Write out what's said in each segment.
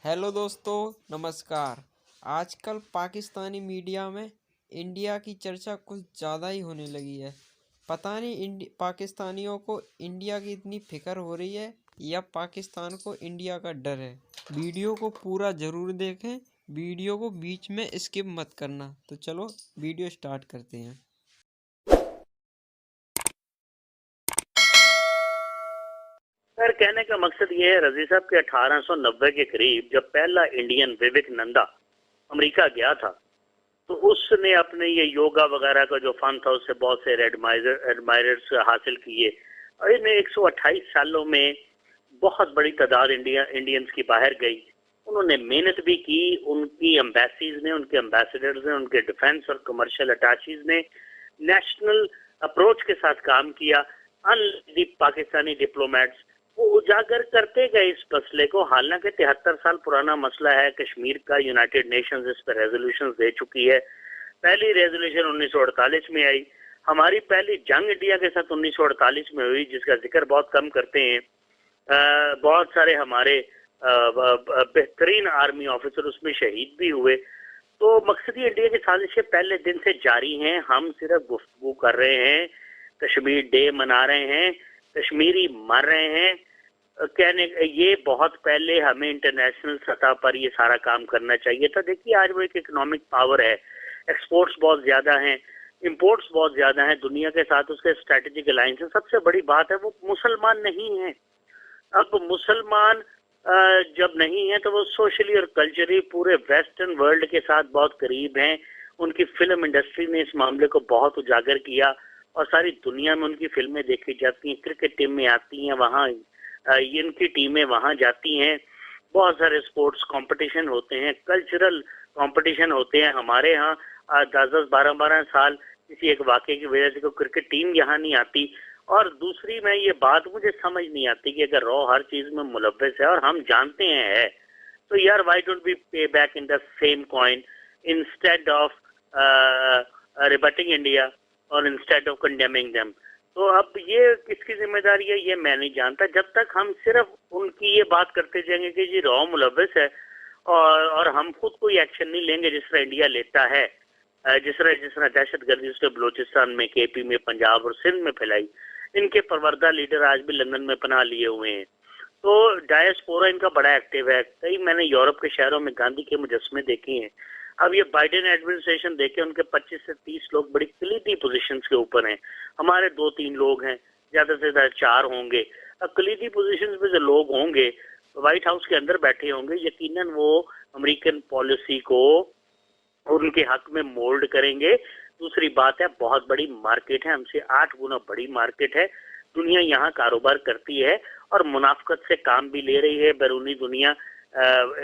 Hello दोस्तों, नमस्कार। आजकल पाकिस्तानी मीडिया में इंडिया की चर्चा कुछ ज़्यादा ही होने लगी है। पता नहीं पाकिस्तानियों को इंडिया की इतनी फिक्र हो रही है या पाकिस्तान को इंडिया का डर है। वीडियो को पूरा ज़रूर देखें, वीडियो को बीच में स्किप मत करना। तो चलो वीडियो स्टार्ट करते हैं। सर, कहने का मकसद ये है रजी साहब कि 1890 के करीब जब पहला इंडियन विवेकानंदा अमेरिका गया था, तो उसने अपने ये योगा वगैरह का जो फन था उससे बहुत से एडमायरर्स हासिल किए और इन 128 सालों में बहुत बड़ी तादाद इंडियंस की बाहर गई। उन्होंने मेहनत भी की, उनकी एम्बेसीज ने, उनके एम्बेसडर्स ने, उनके डिफेंस और कमर्शियल अटैचीज ने नेशनल अप्रोच के साथ काम किया। अनलीड पाकिस्तानी डिप्लोमेट्स वो उजागर करते गए इस मसले को। हालांकि 73 साल पुराना मसला है कश्मीर का, यूनाइटेड नेशंस इस पर रेजोल्यूशन दे चुकी है। पहली रेजोल्यूशन 1948 में आई। हमारी पहली जंग इंडिया के साथ 1948 में हुई, जिसका जिक्र बहुत कम करते हैं। बहुत सारे हमारे बेहतरीन आर्मी ऑफिसर उसमें शहीद भी हुए। तो मकसदी इंडिया की साजिशें पहले दिन से जारी हैं। हम सिर्फ गुफ्तगू कर रहे हैं, कश्मीर डे मना रहे हैं, कश्मीरी मर रहे हैं। कहने ये बहुत पहले हमें इंटरनेशनल सतह पर ये सारा काम करना चाहिए था। देखिए, आज वो एक इकोनॉमिक पावर है, एक्सपोर्ट्स बहुत ज्यादा हैं, इंपोर्ट्स बहुत ज्यादा हैं, दुनिया के साथ उसके स्ट्रेटेजिक अलायंस है। सबसे बड़ी बात है वो मुसलमान नहीं है। अब मुसलमान जब नहीं है तो वो सोशली और कल्चरली पूरे वेस्टर्न वर्ल्ड के साथ बहुत करीब हैं। उनकी फिल्म इंडस्ट्री ने इस मामले को बहुत उजागर किया और सारी दुनिया में उनकी फिल्में देखी जाती हैं, क्रिकेट टीम में आती हैं, वहाँ इनकी टीमें वहाँ जाती हैं, बहुत सारे स्पोर्ट्स कंपटीशन होते हैं, कल्चरल कंपटीशन होते हैं। हमारे यहाँ 10-10, 12-12 साल किसी एक वाक़े की वजह से कोई क्रिकेट टीम यहाँ नहीं आती। और दूसरी मैं ये बात मुझे समझ नहीं आती कि अगर रॉ हर चीज में मुलव्वस है और हम जानते हैं तो यार why don't we pay back in the same coin instead of rebutting India और इंस्टेड ऑफ कंडेमिंग देम। तो अब ये किसकी जिम्मेदारी है ये मैं नहीं जानता। जब तक हम सिर्फ उनकी ये बात करते जाएंगे कि जी रॉ मुलव्वस है और हम खुद कोई एक्शन नहीं लेंगे जिस तरह इंडिया लेता है, जिस तरह दहशतगर्दी उसने बलूचिस्तान में, केपी में, पंजाब और सिंध में फैलाई। इनके परवरदा लीडर आज भी लंदन में पनाह लिए हुए हैं। तो डायस्पोरा इनका बड़ा एक्टिव है। कई मैंने यूरोप के शहरों में गांधी के मुजस्मे देखे हैं। अब ये बाइडेन एडमिनिस्ट्रेशन देखे, उनके 25 से 30 लोग बड़ी कलीदी पोजीशंस के ऊपर हैं। हमारे 2-3 लोग हैं, ज्यादा से ज्यादा 4 होंगे। अब कलीदी पोजीशंस में जो लोग होंगे व्हाइट हाउस के अंदर बैठे होंगे, यकीनन वो अमेरिकन पॉलिसी को उनके हक में मोल्ड करेंगे। दूसरी बात है, बहुत बड़ी मार्केट है, हमसे 8 गुना बड़ी मार्केट है। दुनिया यहाँ कारोबार करती है और मुनाफकत से काम भी ले रही है। बैरूनी दुनिया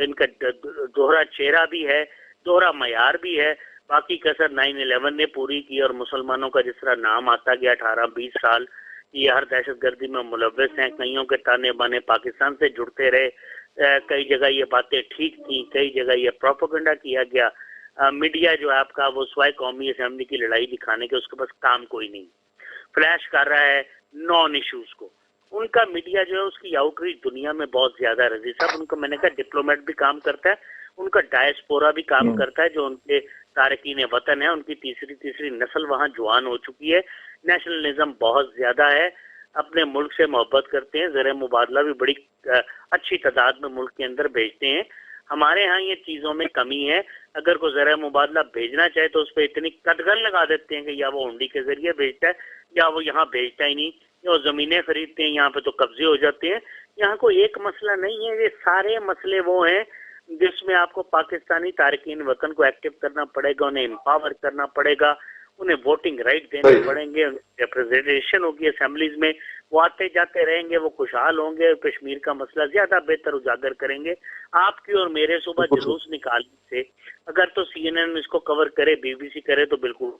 इनका दोहरा चेहरा भी है, दोहरा मयार भी है। बाकी कसर 9/11 ने पूरी की और मुसलमानों का जिस तरह नाम आता गया 18-20 साल, ये हर दहशतगर्दी में मुलव्वस हैं। कईयों के ताने बाने पाकिस्तान से जुड़ते रहे। कई जगह ये बातें ठीक थी, कई जगह ये प्रोपेगेंडा किया गया। मीडिया जो है आपका वो स्वाय कौमी असेंबली की लड़ाई दिखाने के उसके पास काम कोई नहीं, फ्लैश कर रहा है नॉन इश्यूज को। उनका मीडिया जो है उसकी आउटरीच दुनिया में बहुत ज्यादा रजी साहब। उनको मैंने कहा डिप्लोमेट भी काम करता है, उनका डायस्पोरा भी काम करता है, जो उनके तारकीन वतन है, उनकी तीसरी नस्ल वहाँ जवान हो चुकी है। नेशनलिज्म बहुत ज्यादा है, अपने मुल्क से मोहब्बत करते हैं, ज़र मुबादला भी बड़ी अच्छी तादाद में मुल्क के अंदर भेजते हैं। हमारे यहाँ ये चीजों में कमी है। अगर कोई ज़र मुबादला भेजना चाहे तो उस पर इतनी कटघन लगा देते हैं कि या वो हुंडी के जरिए भेजता है या वो यहाँ भेजता ही नहीं, या वो जमीनें खरीदते हैं, यहाँ पे तो कब्जे हो जाते हैं। यहाँ कोई एक मसला नहीं है, ये सारे मसले वो हैं जिसमें आपको पाकिस्तानी तारकीन वतन को एक्टिव करना पड़ेगा, उन्हें एम्पावर करना पड़ेगा, उन्हें वोटिंग राइट देने पड़ेंगे, रिप्रेजेंटेशन होगी असेंबलीज में, वो आते जाते रहेंगे, वो खुशहाल होंगे, कश्मीर का मसला ज्यादा बेहतर उजागर करेंगे। आपकी और मेरे सुबह जुलूस निकालने से अगर तो CNN इसको कवर करे, BBC करे तो बिल्कुल,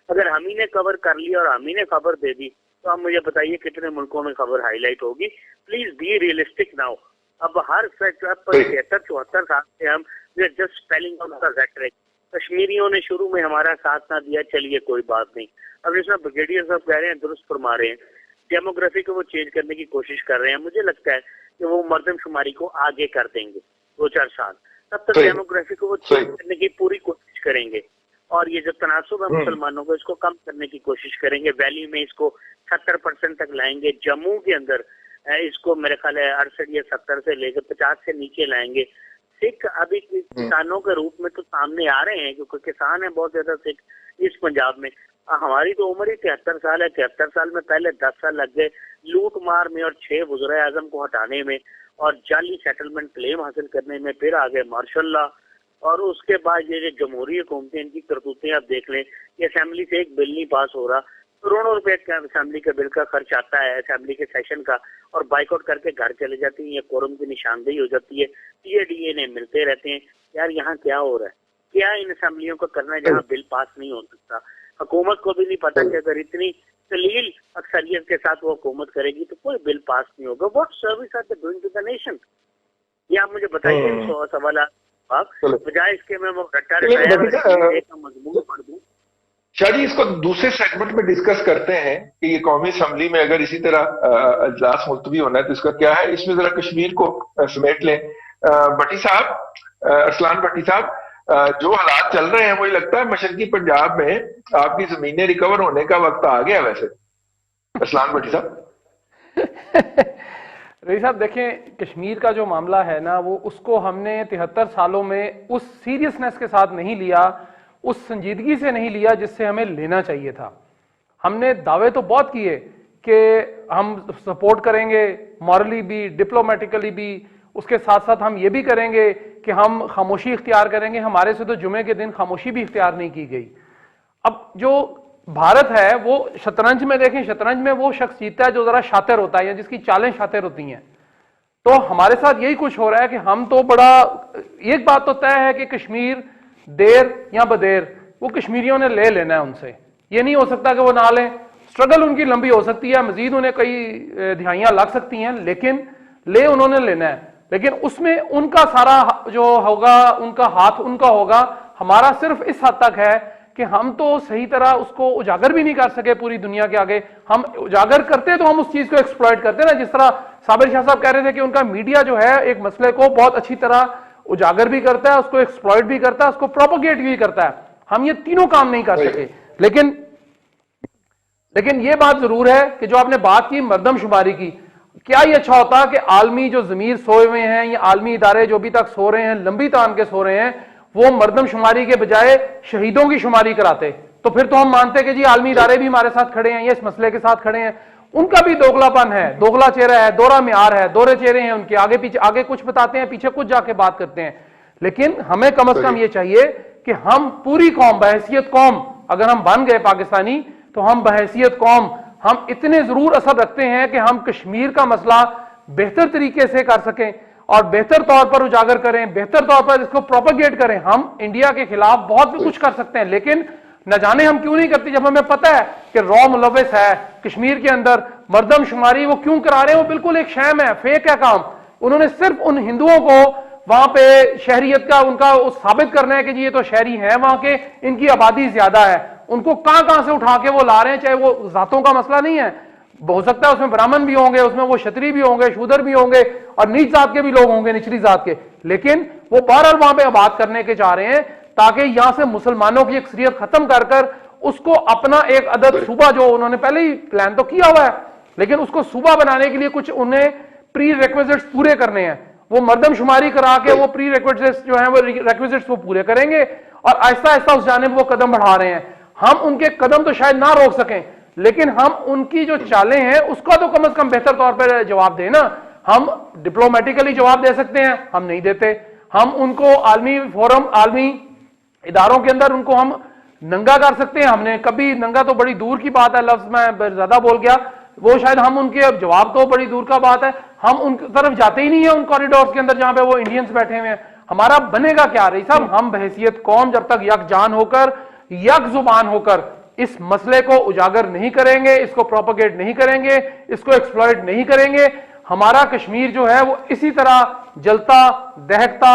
अगर हम ही ने कवर कर लिया और हम ही ने खबर दे दी तो आप मुझे बताइए कितने मुल्कों में खबर हाईलाइट होगी। Please be realistic now. अब हर 73-74 साल से हम just spelling out the rhetoric. कश्मीरियों ने शुरू में हमारा साथ ना दिया, चलिए कोई बात नहीं। अब जिसमें ब्रिगेडियर साहब कह रहे हैं, दुरुस्त फरमा रहे हैं, डेमोग्राफी को वो चेंज करने की कोशिश कर रहे हैं। मुझे लगता है कि वो मर्दमशुमारी को आगे कर देंगे। 2-4 साल, तब तक डेमोग्राफी को वो चेंज करने की पूरी कोशिश करेंगे। और ये जो तनासुब है मुसलमानों को, इसको कम करने की कोशिश करेंगे। वैली में इसको 70% तक लाएंगे। जम्मू के अंदर इसको मेरे ख्याल है 68 या 70 से लेकर 50 से नीचे लाएंगे। सिख अभी किसानों के रूप में तो सामने आ रहे हैं, क्योंकि किसान है बहुत ज्यादा सिख इस पंजाब में। हमारी तो उम्र ही 73 साल है। 73 साल में पहले 10 साल लग गए लूट मार में और 6 वज़ीर आज़म को हटाने में और जाली सेटलमेंट क्लेम हासिल करने में। फिर आगे मार्शल लॉ, और उसके बाद ये जमहूरी हुकूमतें, इनकी करतूतें आप देख लें। ये असेंबली से एक बिल नहीं पास हो रहा, करोड़ों रुपए का असेंबली के बिल का खर्च आता है असेंबली के सेशन का, और बाइकआउट करके घर चले जाती है। ये कोरम की निशानदेही हो जाती है। टीए ने मिलते रहते हैं। यार यहाँ क्या हो रहा है? क्या इन असेंबलियों को करना है जहाँ बिल पास नहीं हो सकता? हुकूमत को भी नहीं पता कि अगर इतनी दलील अक्सरियत के साथ वो हुकूमत करेगी तो कोई बिल पास नहीं होगा। What service are they doing to the nation? ये आप मुझे बताइए। सवाल बजाय इसके मैं वो रट्टा मजमून पढ़ दूं। शाह जी, इसको दूसरे सेगमेंट में डिस्कस करते हैं कि ये कौमी असम्बली में अगर इसी तरह इजलास मुलतवी होना है तो इसका क्या है। इसमें जरा कश्मीर को समेट लें। भट्टी साहब, अरसलान भट्टी साहब, जो हालात चल रहे हैं मुझे लगता है मशरकी पंजाब में आपकी जमीनें रिकवर होने का वक्त आ गया। वैसे अरसलान भट्टी साहब रईस साहब देखें, कश्मीर का जो मामला है ना, वो उसको हमने 73 सालों में उस सीरियसनेस के साथ नहीं लिया, उस संजीदगी से नहीं लिया जिससे हमें लेना चाहिए था। हमने दावे तो बहुत किए कि हम सपोर्ट करेंगे, मॉरली भी, डिप्लोमेटिकली भी, उसके साथ साथ हम ये भी करेंगे कि हम खामोशी इख्तियार करेंगे। हमारे से तो जुमे के दिन खामोशी भी इख्तियार नहीं की गई। अब जो भारत है वो शतरंज में देखें, शतरंज में वो शख्स जीतता है जो जरा शातिर होता है या जिसकी चालें शातिर होती हैं। तो हमारे साथ यही कुछ हो रहा है कि हम तो बड़ा, एक बात तो तय है कि कश्मीर देर या बदेर वो कश्मीरियों ने ले लेना है उनसे। ये नहीं हो सकता कि वो ना लें। स्ट्रगल उनकी लंबी हो सकती है, मजीद उन्हें कई दिहाइयां लग सकती हैं, लेकिन ले उन्होंने लेना है। लेकिन उसमें उनका सारा जो होगा, उनका हाथ उनका होगा। हमारा सिर्फ इस हद तक है कि हम तो सही तरह उसको उजागर भी नहीं कर सके पूरी दुनिया के आगे। हम उजागर करते तो हम उस चीज को एक्सप्लॉइट करते ना, जिस तरह साबिर शाह साहब कह रहे थे कि उनका मीडिया जो है एक मसले को बहुत अच्छी तरह उजागर भी करता है, उसको एक्सप्लॉइट भी करता है, उसको प्रोपोगेट भी करता है। हम ये तीनों काम नहीं कर सके। लेकिन ये बात जरूर है कि जो आपने बात की मरदमशुमारी की, क्या ये अच्छा होता कि आलमी जो जमीर सोए हुए हैं या आलमी इदारे जो अभी तक सो रहे हैं, लंबी तान के सो रहे हैं, वो मरदमशुमारी के बजाय शहीदों की शुमारी कराते? तो फिर तो हम मानते कि जी आलमी इदारे भी हमारे साथ खड़े हैं, ये इस मसले के साथ खड़े हैं। उनका भी दोगलापन है, दोगला चेहरा है, दोहरा म्यार है, दोहरे चेहरे हैं उनके। आगे पीछे, आगे कुछ बताते हैं, पीछे कुछ जाके बात करते हैं। लेकिन हमें कम से कम ये चाहिए कि हम पूरी कौम, बहैसियत कौम, अगर हम बन गए पाकिस्तानी तो हम बहैसियत कौम, हम इतने जरूर असर रखते हैं कि हम कश्मीर का मसला बेहतर तरीके से कर सकें और बेहतर तौर पर उजागर करें, बेहतर तौर पर इसको प्रोपेगेट करें। हम इंडिया के खिलाफ बहुत भी कुछ कर सकते हैं, लेकिन न जाने हम क्यों नहीं करते। जब हमें पता है कि रॉ मुलविस है कश्मीर के अंदर, मरदमशुमारी वो क्यों करा रहे हैं, वो बिल्कुल एक शैम है, फेक है काम। उन्होंने सिर्फ उन हिंदुओं को वहां पे शहरियत का उनका साबित करना है कि जी ये तो शहरी है वहां के, इनकी आबादी ज्यादा है। उनको कहां से उठा के वो ला रहे हैं, चाहे वो जातों का मसला नहीं है, हो सकता है उसमें ब्राह्मण भी होंगे, उसमें वो क्षत्रिय भी होंगे, शूद्र भी होंगे और नीच जात के भी लोग होंगे, निचली जात के, लेकिन वो बहरहाल वहां पे आबाद करने के चाह रहे हैं ताकि यहां से मुसलमानों की अक्सरियत खत्म कर उसको अपना एक अदद सूबा, जो उन्होंने पहले ही प्लान तो किया हुआ है, लेकिन उसको सूबा बनाने के लिए कुछ उन्हें प्री रिक्विजिट्स पूरे करने हैं। वो मरदमशुमारी करा के वो प्री रिक्विजिट्स जो है वो रिक्विजिट्स वो पूरे करेंगे और आहिस्ता आहिस्ता उस जानिब वो कदम बढ़ा रहे हैं। हम उनके कदम तो शायद ना रोक सकें, लेकिन हम उनकी जो चालें हैं उसका तो कम से कम बेहतर तौर पर जवाब दें ना। हम डिप्लोमेटिकली जवाब दे सकते हैं, हम नहीं देते। हम उनको आलमी फोरम, आलमी इदारों के अंदर उनको हम नंगा कर सकते हैं। हमने कभी, नंगा तो बड़ी दूर की बात है, लफ्ज मैं ज्यादा बोल गया, वो शायद हम उनके जवाब तो बड़ी दूर का बात है, हम उनकी तरफ जाते ही नहीं है उन कॉरिडोर्स के अंदर जहां पे वो इंडियंस बैठे हुए हैं। हमारा बनेगा क्या रही साहब? हम बहैसियत कौम जब तक यकजान होकर, यक जुबान होकर इस मसले को उजागर नहीं करेंगे, इसको प्रोपेगेट नहीं करेंगे, इसको एक्सप्लॉइट नहीं करेंगे, हमारा कश्मीर जो है वो इसी तरह जलता, दहकता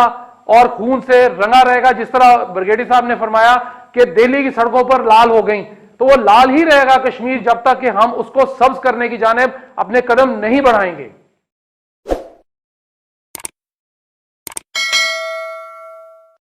और खून से रंगा रहेगा। जिस तरह ब्रिगेडियर साहब ने फरमाया कि दिल्ली की सड़कों पर लाल हो गई, तो वो लाल ही रहेगा कश्मीर जब तक कि हम उसको सब्ज करने की जानिब अपने कदम नहीं बढ़ाएंगे।